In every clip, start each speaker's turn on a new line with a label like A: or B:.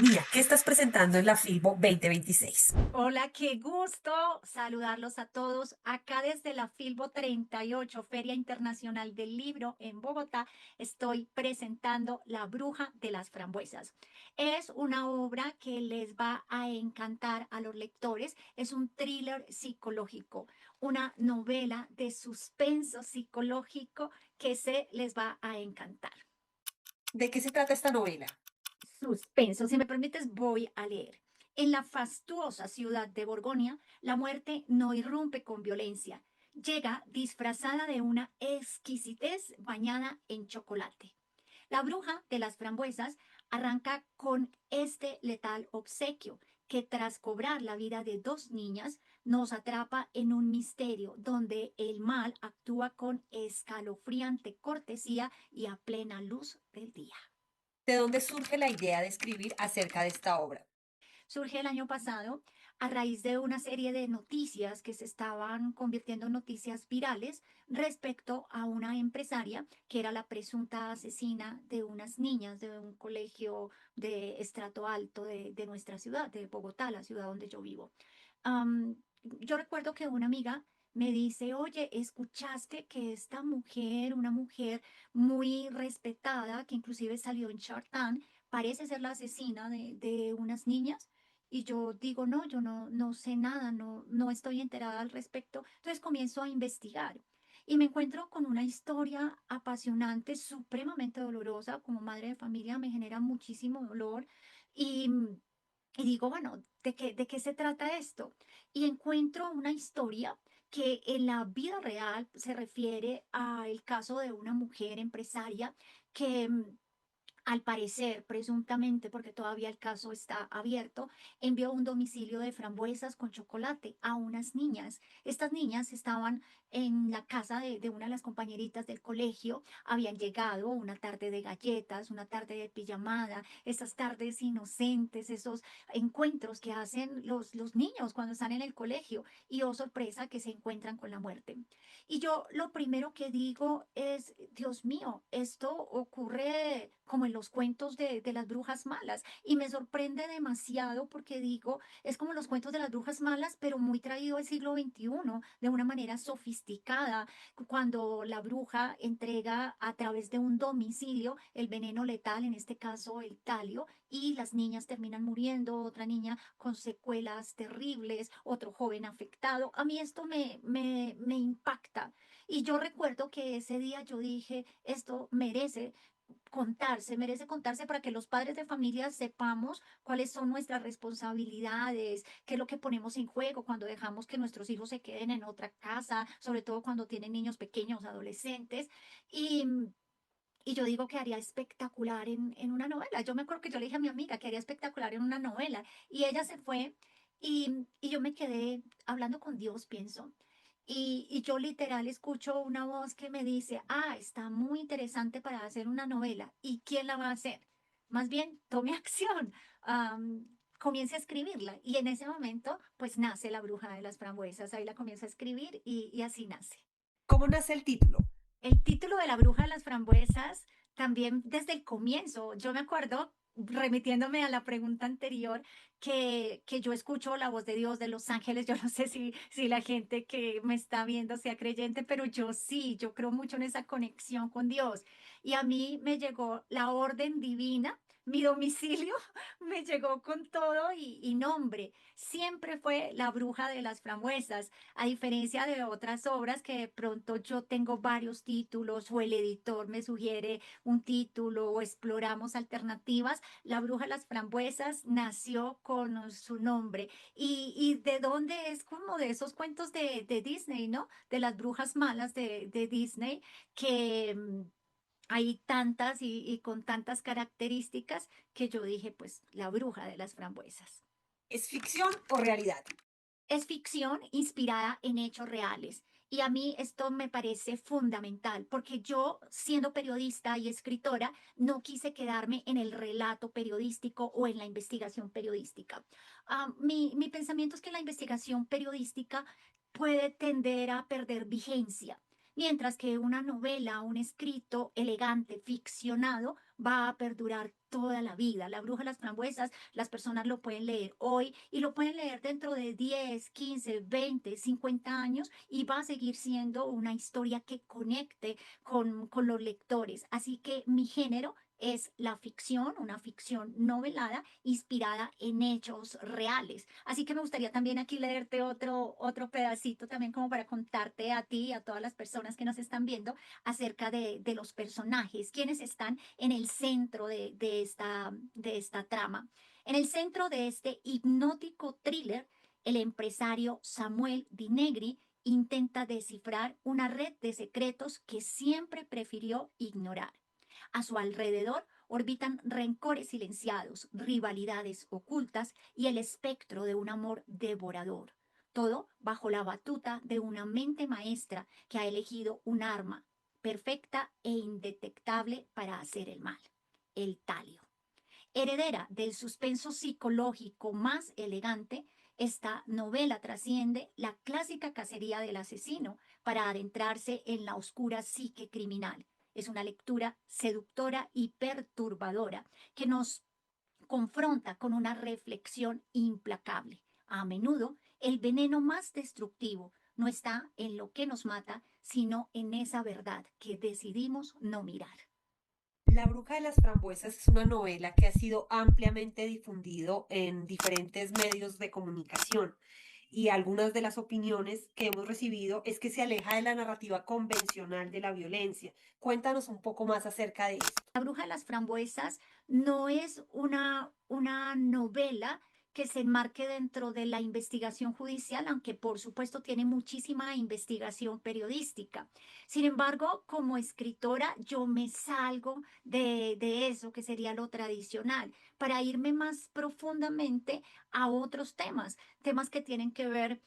A: Mira, ¿qué estás presentando en la Filbo 2026?
B: Hola, qué gusto saludarlos a todos. Acá desde la Filbo 38, Feria Internacional del Libro en Bogotá, estoy presentando La Bruja de las Frambuesas. Es una obra que les va a encantar a los lectores. Es un thriller psicológico, una novela de suspenso psicológico que se les va a encantar.
A: ¿De qué se trata esta novela?
B: Suspenso, si me permites, voy a leer. En la fastuosa ciudad de Borgoña, la muerte no irrumpe con violencia. Llega disfrazada de una exquisitez bañada en chocolate. La bruja de las frambuesas arranca con este letal obsequio que tras cobrar la vida de dos niñas nos atrapa en un misterio donde el mal actúa con escalofriante cortesía y a plena luz del día.
A: ¿De dónde surge la idea de escribir acerca de esta obra?
B: Surge el año pasado a raíz de una serie de noticias que se estaban convirtiendo en noticias virales respecto a una empresaria que era la presunta asesina de unas niñas de un colegio de estrato alto de nuestra ciudad, de Bogotá, la ciudad donde yo vivo. Yo recuerdo que una amiga me dice, oye, ¿escuchaste que esta mujer, una mujer muy respetada, que inclusive salió en Shark Tank, parece ser la asesina de unas niñas? Y yo digo, no, yo no sé nada, no estoy enterada al respecto. Entonces comienzo a investigar y me encuentro con una historia apasionante, supremamente dolorosa. Como madre de familia me genera muchísimo dolor y, y digo, bueno, ¿de qué se trata esto? Y encuentro una historia que en la vida real se refiere al caso de una mujer empresaria que al parecer, presuntamente, porque todavía el caso está abierto, envió un domicilio de frambuesas con chocolate a unas niñas. Estas niñas estaban en la casa de una de las compañeritas del colegio, habían llegado una tarde de galletas, una tarde de pijamada, esas tardes inocentes, esos encuentros que hacen los niños cuando están en el colegio y, oh sorpresa, que se encuentran con la muerte. Y yo lo primero que digo es, Dios mío, esto ocurre como en los cuentos de las brujas malas. Y me sorprende demasiado porque digo, es como los cuentos de las brujas malas, pero muy traído al siglo XXI, de una manera sofisticada, cuando la bruja entrega a través de un domicilio el veneno letal, en este caso el talio, y las niñas terminan muriendo, otra niña con secuelas terribles, otro joven afectado. A mí esto me impacta. Y yo recuerdo que ese día yo dije, esto merece contarse para que los padres de familia sepamos cuáles son nuestras responsabilidades, qué es lo que ponemos en juego cuando dejamos que nuestros hijos se queden en otra casa, sobre todo cuando tienen niños pequeños, adolescentes. Y, y yo digo que haría espectacular en una novela. Yo me acuerdo que yo le dije a mi amiga que haría espectacular en una novela y ella se fue y yo me quedé hablando con Dios, pienso. Y yo literal escucho una voz que me dice, ah, está muy interesante para hacer una novela. ¿Y quién la va a hacer? Más bien, tome acción, comience a escribirla. Y en ese momento, pues nace La Bruja de las Frambuesas. Ahí la comienzo a escribir y así nace.
A: ¿Cómo nace el título?
B: El título de La Bruja de las Frambuesas, también desde el comienzo, yo me acuerdo, remitiéndome a la pregunta anterior, que yo escucho la voz de Dios, de los ángeles. Yo no sé si la gente que me está viendo sea creyente, pero yo sí, yo creo mucho en esa conexión con Dios. Y a mí me llegó la orden divina. Mi domicilio me llegó con todo y nombre. Siempre fue La Bruja de las Frambuesas, a diferencia de otras obras que de pronto yo tengo varios títulos o el editor me sugiere un título o exploramos alternativas. La Bruja de las Frambuesas nació con su nombre y de dónde es como de esos cuentos de Disney, ¿no? De las brujas malas de Disney que hay tantas y con tantas características que yo dije, pues, La Bruja de las Frambuesas.
A: ¿Es ficción o realidad?
B: Es ficción inspirada en hechos reales. Y a mí esto me parece fundamental, porque yo, siendo periodista y escritora, no quise quedarme en el relato periodístico o en la investigación periodística. Mi pensamiento es que la investigación periodística puede tender a perder vigencia. mientras que una novela, un escrito elegante, ficcionado, va a perdurar toda la vida. La Bruja de las Frambuesas, las personas lo pueden leer hoy y lo pueden leer dentro de 10, 15, 20, 50 años y va a seguir siendo una historia que conecte con los lectores. Así que mi género es la ficción, una ficción novelada inspirada en hechos reales. Así que me gustaría también aquí leerte otro pedacito también como para contarte a ti y a todas las personas que nos están viendo acerca de los personajes, quienes están en el centro de esta trama. En el centro de este hipnótico thriller, el empresario Samuel Di Negri intenta descifrar una red de secretos que siempre prefirió ignorar. A su alrededor orbitan rencores silenciados, rivalidades ocultas y el espectro de un amor devorador. Todo bajo la batuta de una mente maestra que ha elegido un arma perfecta e indetectable para hacer el mal, el talio. Heredera del suspenso psicológico más elegante, esta novela trasciende la clásica cacería del asesino para adentrarse en la oscura psique criminal. Es una lectura seductora y perturbadora que nos confronta con una reflexión implacable. A menudo, el veneno más destructivo no está en lo que nos mata, sino en esa verdad que decidimos no mirar.
A: La Bruja de las Frambuesas es una novela que ha sido ampliamente difundido en diferentes medios de comunicación y algunas de las opiniones que hemos recibido es que se aleja de la narrativa convencional de la violencia. Cuéntanos un poco más acerca de esto.
B: La Bruja de las Frambuesas no es una novela que se enmarque dentro de la investigación judicial, aunque por supuesto tiene muchísima investigación periodística. Sin embargo, como escritora, yo me salgo de eso que sería lo tradicional para irme más profundamente a otros temas, temas que tienen que ver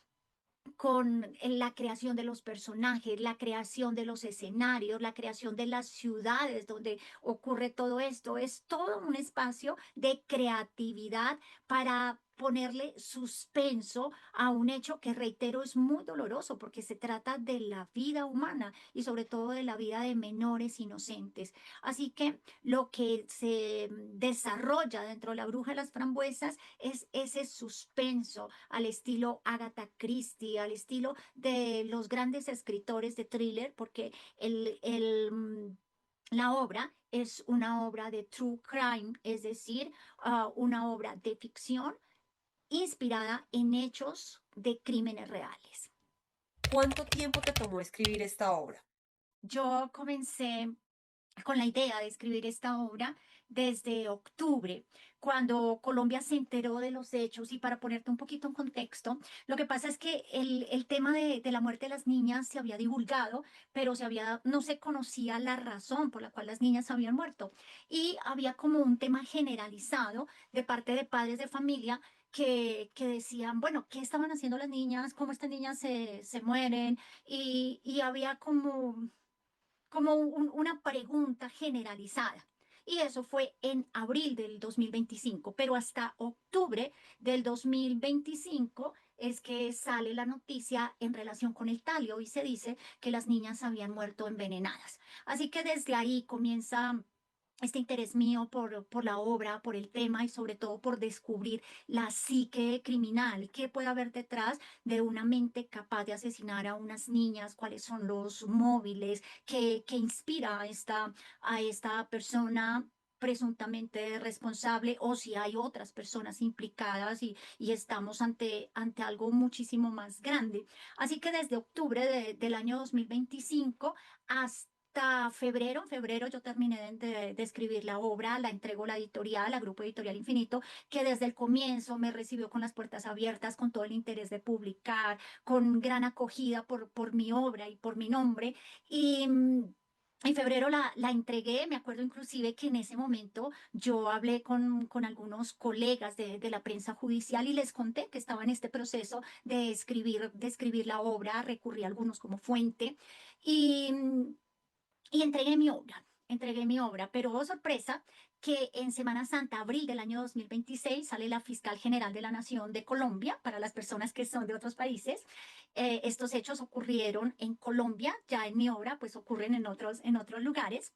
B: con la creación de los personajes, la creación de los escenarios, la creación de las ciudades donde ocurre todo esto. Es todo un espacio de creatividad para ponerle suspenso a un hecho que, reitero, es muy doloroso porque se trata de la vida humana y sobre todo de la vida de menores inocentes. Así que lo que se desarrolla dentro de La Bruja de las Frambuesas es ese suspenso al estilo Agatha Christie, al estilo de los grandes escritores de thriller, porque la obra es una obra de true crime, es decir, una obra de ficción inspirada en hechos de crímenes reales.
A: ¿Cuánto tiempo te tomó escribir esta obra?
B: Yo comencé con la idea de escribir esta obra desde octubre, cuando Colombia se enteró de los hechos. Y para ponerte un poquito en contexto, lo que pasa es que el tema de la muerte de las niñas se había divulgado, pero no se conocía la razón por la cual las niñas habían muerto. Y había como un tema generalizado de parte de padres de familia que decían, bueno, ¿qué estaban haciendo las niñas? ¿Cómo estas niñas se mueren? Y había como una pregunta generalizada. Y eso fue en abril del 2025, pero hasta octubre del 2025 es que sale la noticia en relación con el talio y se dice que las niñas habían muerto envenenadas. Así que desde ahí comienza este interés mío por la obra, por el tema y sobre todo por descubrir la psique criminal, qué puede haber detrás de una mente capaz de asesinar a unas niñas, cuáles son los móviles que inspira a esta persona presuntamente responsable o si hay otras personas implicadas y estamos ante algo muchísimo más grande. Así que desde octubre del año 2025 hasta febrero, en febrero yo terminé de escribir la obra, la entregó la editorial, a Grupo Editorial Infinito, que desde el comienzo me recibió con las puertas abiertas, con todo el interés de publicar, con gran acogida por mi obra y por mi nombre. Y en febrero la entregué, me acuerdo inclusive que en ese momento yo hablé con algunos colegas de la prensa judicial y les conté que estaba en este proceso de escribir la obra, recurrí a algunos como fuente y, y entregué mi obra, pero oh sorpresa que en Semana Santa, abril del año 2026, sale la fiscal general de la Nación de Colombia, para las personas que son de otros países. Estos hechos ocurrieron en Colombia, ya en mi obra, pues ocurren en otros lugares,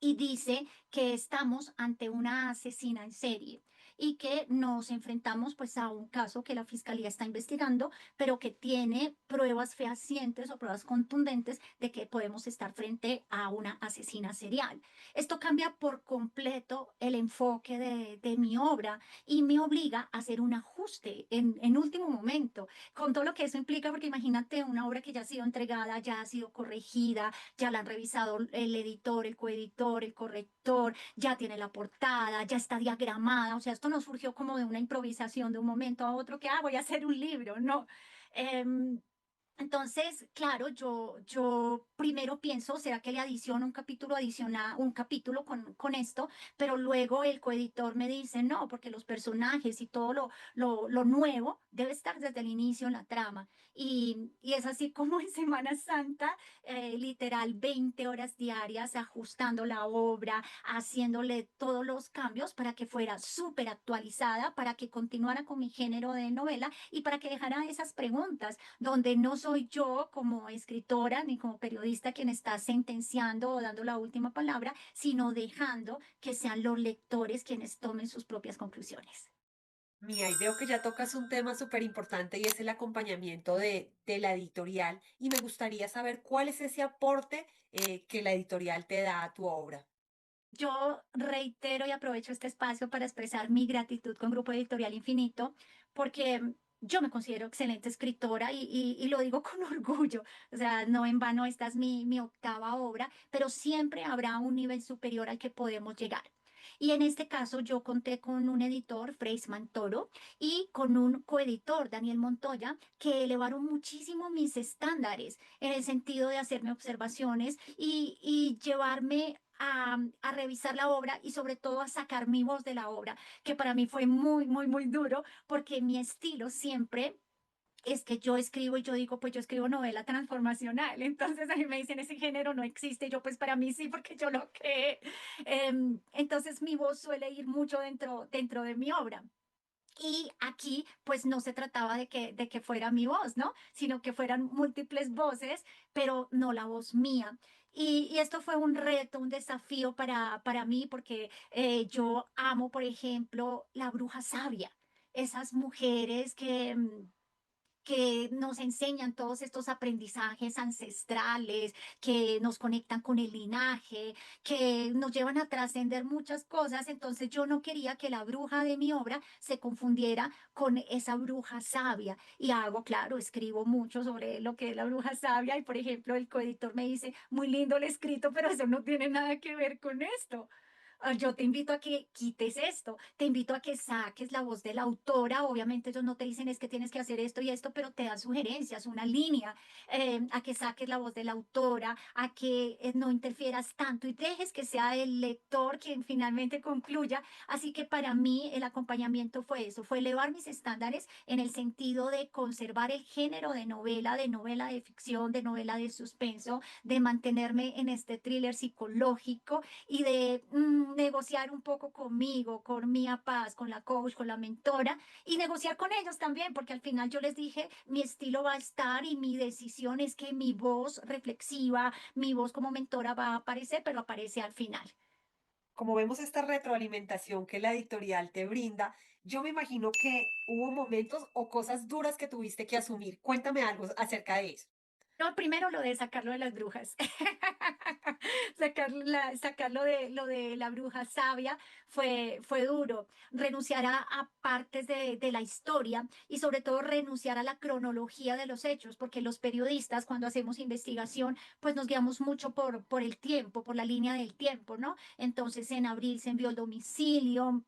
B: y dice que estamos ante una asesina en serie y que nos enfrentamos pues a un caso que la fiscalía está investigando, pero que tiene pruebas fehacientes o pruebas contundentes de que podemos estar frente a una asesina serial. Esto cambia por completo el enfoque de mi obra y me obliga a hacer un ajuste en último momento, con todo lo que eso implica, porque imagínate una obra que ya ha sido entregada, ya ha sido corregida, ya la han revisado el editor, el coeditor, el corrector, ya tiene la portada, ya está diagramada. O sea, esto no surgió como de una improvisación de un momento a otro que, voy a hacer un libro, no. Em, entonces, claro, yo primero pienso, ¿será que le adiciono un capítulo adicional, un capítulo con esto? Pero luego el coeditor me dice, no, porque los personajes y todo lo nuevo debe estar desde el inicio en la trama. Y es así como en Semana Santa, literal 20 horas diarias ajustando la obra, haciéndole todos los cambios para que fuera súper actualizada, para que continuara con mi género de novela y para que dejara esas preguntas donde no soy yo como escritora ni como periodista quien está sentenciando o dando la última palabra, sino dejando que sean los lectores quienes tomen sus propias conclusiones.
A: Mira, y veo que ya tocas un tema súper importante y es el acompañamiento de la editorial y me gustaría saber cuál es ese aporte que la editorial te da a tu obra.
B: Yo reitero y aprovecho este espacio para expresar mi gratitud con Grupo Editorial Infinito, porque yo me considero excelente escritora y lo digo con orgullo. O sea, no en vano, esta es mi octava obra, pero siempre habrá un nivel superior al que podemos llegar. Y en este caso yo conté con un editor, Freisman Toro, y con un coeditor, Daniel Montoya, que elevaron muchísimo mis estándares en el sentido de hacerme observaciones y llevarme a revisar la obra y sobre todo a sacar mi voz de la obra, que para mí fue muy, muy, muy duro porque mi estilo siempre es que yo escribo y yo digo, pues yo escribo novela transformacional. Entonces a mí me dicen, ese género no existe. Yo, pues para mí sí, porque yo lo creé. Entonces mi voz suele ir mucho dentro de mi obra. Y aquí, pues no se trataba de que fuera mi voz, ¿no? Sino que fueran múltiples voces, pero no la voz mía. Y esto fue un reto, un desafío para mí, porque yo amo, por ejemplo, la bruja sabia, esas mujeres que nos enseñan todos estos aprendizajes ancestrales, que nos conectan con el linaje, que nos llevan a trascender muchas cosas. Entonces yo no quería que la bruja de mi obra se confundiera con esa bruja sabia. Y hago, claro, escribo mucho sobre lo que es la bruja sabia y, por ejemplo, el coeditor me dice, muy lindo el escrito, pero eso no tiene nada que ver con esto. Yo te invito a que quites esto, te invito a que saques la voz de la autora. Obviamente ellos no te dicen es que tienes que hacer esto y esto, pero te dan sugerencias, una línea, a que saques la voz de la autora, a que no interfieras tanto y dejes que sea el lector quien finalmente concluya. Así que para mí el acompañamiento fue eso, fue elevar mis estándares en el sentido de conservar el género de novela de ficción, de novela de suspenso, de mantenerme en este thriller psicológico y de negociar un poco conmigo, con Mía Paz, con la coach, con la mentora y negociar con ellos también, porque al final yo les dije, mi estilo va a estar y mi decisión es que mi voz reflexiva, mi voz como mentora va a aparecer, pero aparece al final.
A: Como vemos esta retroalimentación que la editorial te brinda, yo me imagino que hubo momentos o cosas duras que tuviste que asumir. Cuéntame algo acerca de eso.
B: No, primero lo de sacarlo de las brujas. Sacarlo de lo de la bruja sabia fue duro. Renunciar a partes de la historia y sobre todo renunciar a la cronología de los hechos, porque los periodistas cuando hacemos investigación, pues nos guiamos mucho por el tiempo, por la línea del tiempo, ¿no? Entonces en abril se envió el domicilio.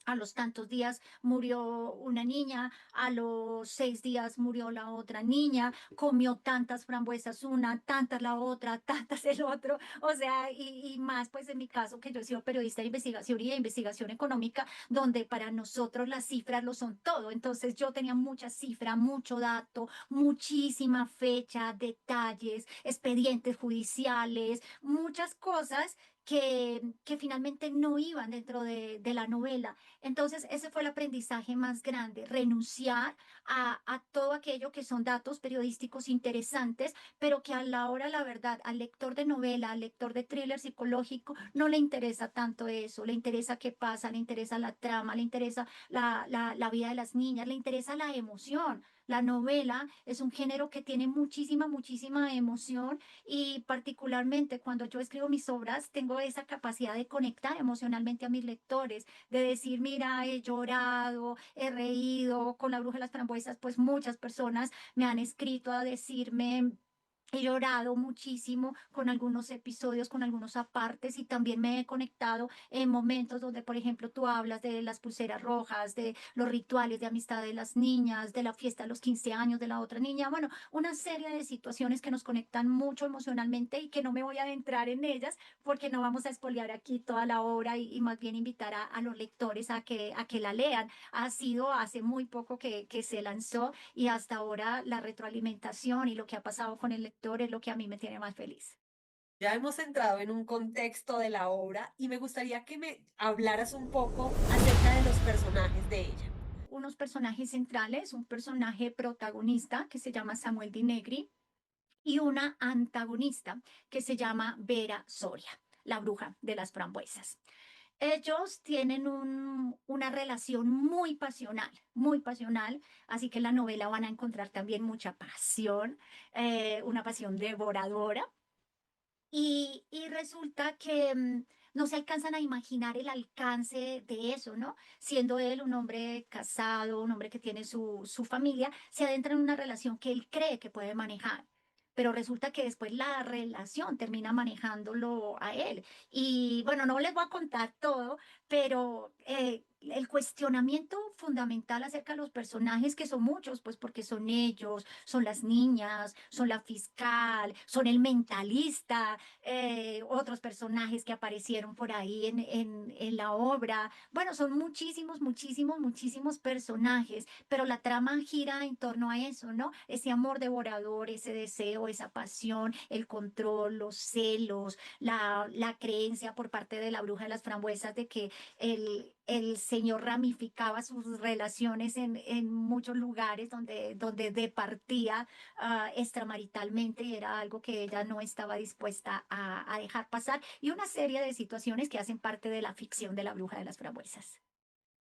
B: A los tantos días murió una niña, a los 6 días murió la otra niña, comió tantas frambuesas una, tantas la otra, tantas el otro, o sea, y más pues en mi caso que yo he sido periodista de investigación y de investigación económica, donde para nosotros las cifras lo son todo. Entonces yo tenía mucha cifra, mucho dato, muchísima fecha, detalles, expedientes judiciales, muchas cosas que finalmente no iban dentro de la novela. Entonces, ese fue el aprendizaje más grande, renunciar a todo aquello que son datos periodísticos interesantes, pero que a la hora, la verdad, al lector de novela, al lector de thriller psicológico, no le interesa tanto eso, le interesa qué pasa, le interesa la trama, le interesa la vida de las niñas, le interesa la emoción. La novela es un género que tiene muchísima, muchísima emoción y particularmente cuando yo escribo mis obras, tengo esa capacidad de conectar emocionalmente a mis lectores, de decir, mira, he llorado, he reído con La Bruja de las Frambuesas, pues muchas personas me han escrito a decirme... He llorado muchísimo con algunos episodios, con algunos apartes y también me he conectado en momentos donde, por ejemplo, tú hablas de las pulseras rojas, de los rituales de amistad de las niñas, de la fiesta de los 15 años de la otra niña. Bueno, una serie de situaciones que nos conectan mucho emocionalmente y que no me voy a adentrar en ellas porque no vamos a espolear aquí toda la obra y más bien invitar a los lectores a que la lean. Ha sido hace muy poco que se lanzó y hasta ahora la retroalimentación y lo que ha pasado con el lector es lo que a mí me tiene más feliz.
A: Ya hemos entrado en un contexto de la obra y me gustaría que me hablaras un poco acerca de los personajes de ella.
B: Unos personajes centrales, un personaje protagonista que se llama Samuel Di Negri y una antagonista que se llama Vera Soria, la bruja de las frambuesas. Ellos tienen una relación muy pasional, así que en la novela van a encontrar también mucha pasión, una pasión devoradora. Y resulta que no se alcanzan a imaginar el alcance de eso, ¿no? Siendo él un hombre casado, un hombre que tiene su familia, se adentra en una relación que él cree que puede manejar. Pero resulta que después la relación termina manejándolo a él. Y bueno, no les voy a contar todo, pero el cuestionamiento fundamental acerca de los personajes, que son muchos, pues porque son ellos, son las niñas, son la fiscal, son el mentalista, otros personajes que aparecieron por ahí en la obra. Bueno, son muchísimos, muchísimos, muchísimos personajes, pero la trama gira en torno a eso, ¿no? Ese amor devorador, ese deseo, esa pasión, el control, los celos, la creencia por parte de la bruja de las frambuesas de que el señor ramificaba sus relaciones en muchos lugares donde departía extramaritalmente y era algo que ella no estaba dispuesta a dejar pasar y una serie de situaciones que hacen parte de la ficción de la bruja de las frambuesas.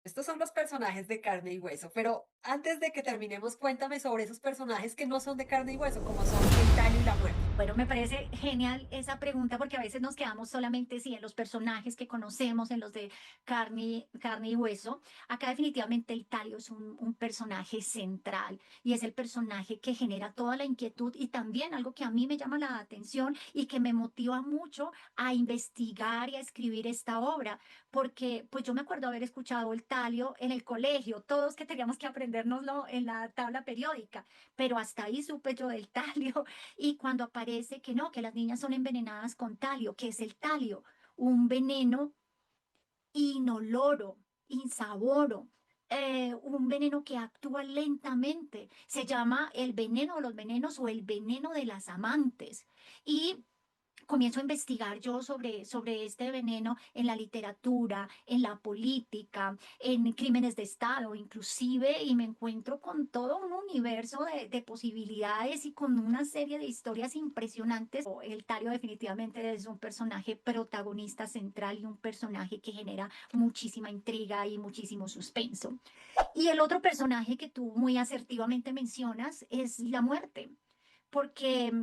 A: Estos son los personajes de carne y hueso, pero antes de que terminemos, cuéntame sobre esos personajes que no son de carne y hueso, como son el tallo y la muerte.
B: Bueno, me parece genial esa pregunta porque a veces nos quedamos solamente sí, en los personajes que conocemos, en los de carne y hueso. Acá definitivamente el Talio es un personaje central y es el personaje que genera toda la inquietud y también algo que a mí me llama la atención y que me motiva mucho a investigar y a escribir esta obra, porque pues yo me acuerdo haber escuchado el Talio en el colegio, todos que teníamos que aprendérnoslo en la tabla periódica, pero hasta ahí supe yo del Talio y cuando aparece que no, que las niñas son envenenadas con talio, ¿qué es el talio? Un veneno inoloro, insaboro, un veneno que actúa lentamente. Se llama el veneno de los venenos o el veneno de las amantes. Y comienzo a investigar yo sobre este veneno en la literatura, en la política, en crímenes de Estado, inclusive, y me encuentro con todo un universo de posibilidades y con una serie de historias impresionantes. El Tario definitivamente es un personaje protagonista central y un personaje que genera muchísima intriga y muchísimo suspenso. Y el otro personaje que tú muy asertivamente mencionas es la muerte, porque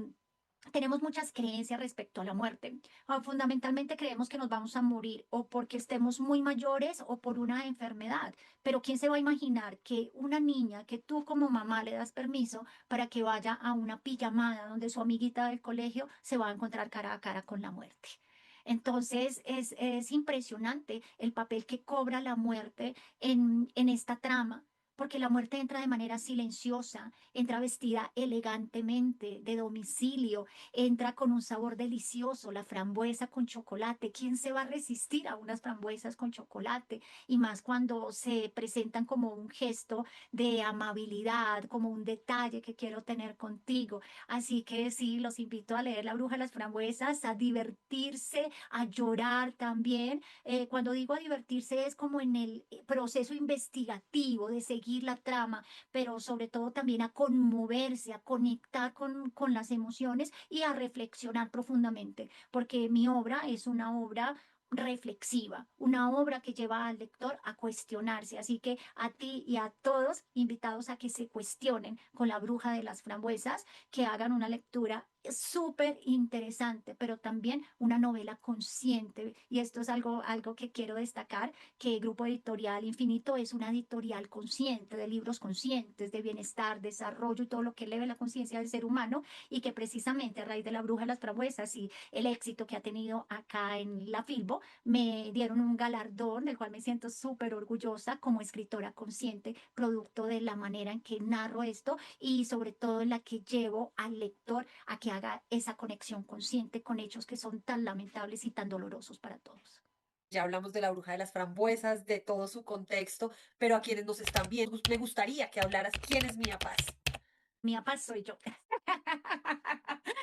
B: tenemos muchas creencias respecto a la muerte. Fundamentalmente creemos que nos vamos a morir o porque estemos muy mayores o por una enfermedad. Pero ¿quién se va a imaginar que una niña que tú como mamá le das permiso para que vaya a una pijamada donde su amiguita del colegio se va a encontrar cara a cara con la muerte? Entonces es impresionante el papel que cobra la muerte en esta trama porque la muerte entra de manera silenciosa, entra vestida elegantemente, de domicilio, entra con un sabor delicioso, la frambuesa con chocolate. ¿Quién se va a resistir a unas frambuesas con chocolate? Y más cuando se presentan como un gesto de amabilidad, como un detalle que quiero tener contigo. Así que sí, los invito a leer La Bruja de las Frambuesas, a divertirse, a llorar también. Cuando digo a divertirse es como en el proceso investigativo de seguir la trama, pero sobre todo también a conmoverse, a conectar con las emociones y a reflexionar profundamente, porque mi obra es una obra reflexiva, una obra que lleva al lector a cuestionarse. Así que a ti y a todos invitados a que se cuestionen con La Bruja de las Frambuesas, que hagan una lectura súper interesante, pero también una novela consciente. Y esto es algo que quiero destacar, que Grupo Editorial Infinito es una editorial consciente, de libros conscientes, de bienestar, desarrollo y todo lo que eleve la conciencia del ser humano, y que precisamente a raíz de La Bruja de las Frambuesas y el éxito que ha tenido acá en la Filbo, me dieron un galardón del cual me siento súper orgullosa como escritora consciente, producto de la manera en que narro esto y sobre todo en la que llevo al lector a que haga esa conexión consciente con hechos que son tan lamentables y tan dolorosos para todos.
A: Ya hablamos de la bruja de las frambuesas, de todo su contexto, pero a quienes nos están viendo, me gustaría que hablaras quién es Mía Paz.
B: Mía Paz soy yo.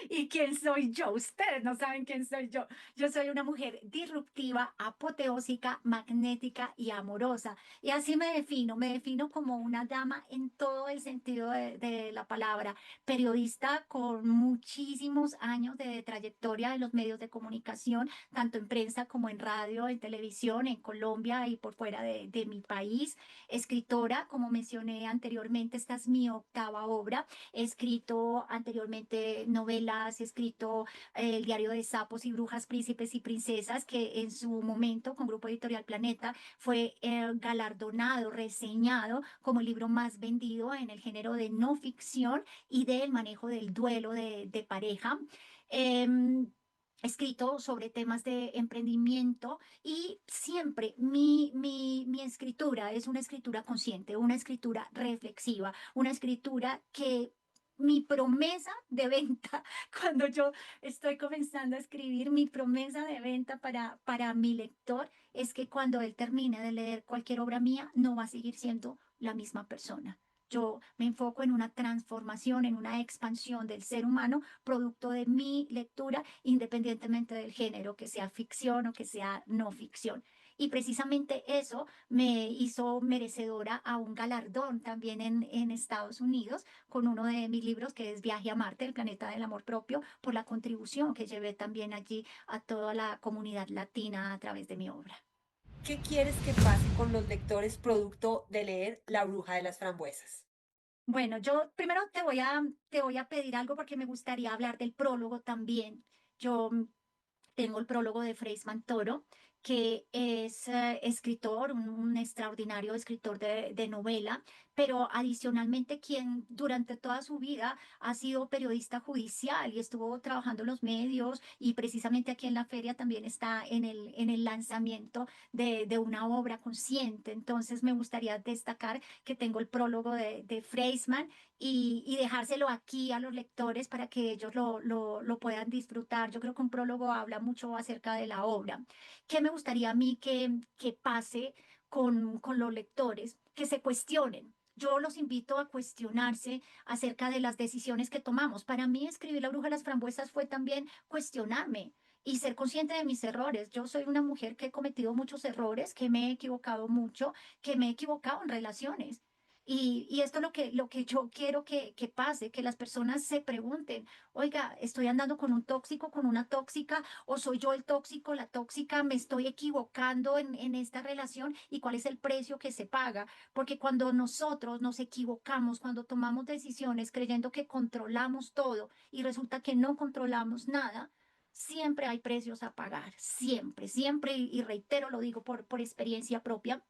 B: ¿Y quién soy yo? Ustedes no saben quién soy yo. Yo soy una mujer disruptiva, apoteósica, magnética y amorosa. Y así me defino como una dama en todo el sentido de la palabra. Periodista con muchísimos años de trayectoria en los medios de comunicación, tanto en prensa como en radio, en televisión, en Colombia y por fuera de mi país. Escritora, como mencioné anteriormente, esta es mi octava obra. He escrito anteriormente novelas, he escrito El diario de sapos y brujas, príncipes y princesas, que en su momento con Grupo Editorial Planeta fue galardonado, reseñado como el libro más vendido en el género de no ficción y del manejo del duelo de pareja. Em, He escrito sobre temas de emprendimiento y siempre mi escritura es una escritura consciente, una escritura reflexiva, una escritura que mi promesa de venta, cuando yo estoy comenzando a escribir, mi promesa de venta para mi lector es que cuando él termine de leer cualquier obra mía, no va a seguir siendo la misma persona. Yo me enfoco en una transformación, en una expansión del ser humano, producto de mi lectura, independientemente del género, que sea ficción o que sea no ficción. Y precisamente eso me hizo merecedora a un galardón también en Estados Unidos con uno de mis libros que es Viaje a Marte, el planeta del amor propio, por la contribución que llevé también allí a toda la comunidad latina a través de mi obra.
A: ¿Qué quieres que pase con los lectores producto de leer La bruja de las frambuesas?
B: Bueno, yo primero te voy a pedir algo porque me gustaría hablar del prólogo también. Yo tengo el prólogo de Freisman Toro, que es escritor, un extraordinario escritor de novela, pero adicionalmente quien durante toda su vida ha sido periodista judicial y estuvo trabajando en los medios y precisamente aquí en la feria también está en el lanzamiento de una obra consciente. Entonces me gustaría destacar que tengo el prólogo de Freisman y dejárselo aquí a los lectores para que ellos lo puedan disfrutar. Yo creo que un prólogo habla mucho acerca de la obra. ¿Qué me gustaría a mí que pase con los lectores? Que se cuestionen. Yo los invito a cuestionarse acerca de las decisiones que tomamos. Para mí, escribir La Bruja de las Frambuesas fue también cuestionarme y ser consciente de mis errores. Yo soy una mujer que he cometido muchos errores, que me he equivocado mucho, que me he equivocado en relaciones. Y esto es lo que yo quiero que pase, que las personas se pregunten, oiga, ¿estoy andando con un tóxico, con una tóxica, o soy yo el tóxico, la tóxica, me estoy equivocando en esta relación y cuál es el precio que se paga? Porque cuando nosotros nos equivocamos, cuando tomamos decisiones creyendo que controlamos todo y resulta que no controlamos nada, siempre hay precios a pagar, siempre, siempre, y reitero, lo digo por experiencia propia.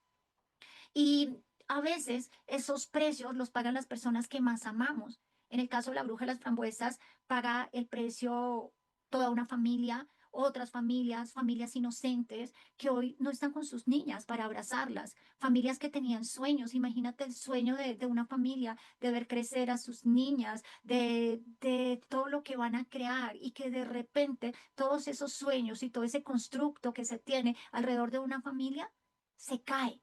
B: Y a veces esos precios los pagan las personas que más amamos. En el caso de La Bruja de las Frambuesas, paga el precio toda una familia, otras familias, familias inocentes que hoy no están con sus niñas para abrazarlas, familias que tenían sueños. Imagínate el sueño de una familia, de ver crecer a sus niñas, de todo lo que van a crear y que de repente todos esos sueños y todo ese constructo que se tiene alrededor de una familia se cae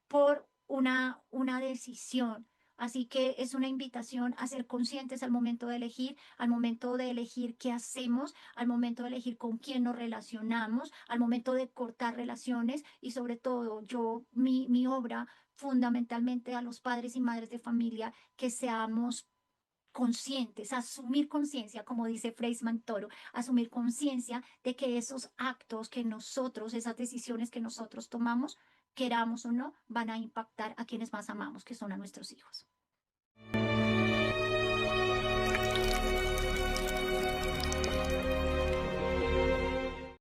B: por una decisión. Así que es una invitación a ser conscientes al momento de elegir qué hacemos, al momento de elegir con quién nos relacionamos, al momento de cortar relaciones y sobre todo mi obra fundamentalmente a los padres y madres de familia, que seamos conscientes, asumir conciencia, como dice Freisman Toro, asumir conciencia de que esos actos que nosotros, esas decisiones que nosotros tomamos, queramos o no, van a impactar a quienes más amamos, que son a nuestros hijos.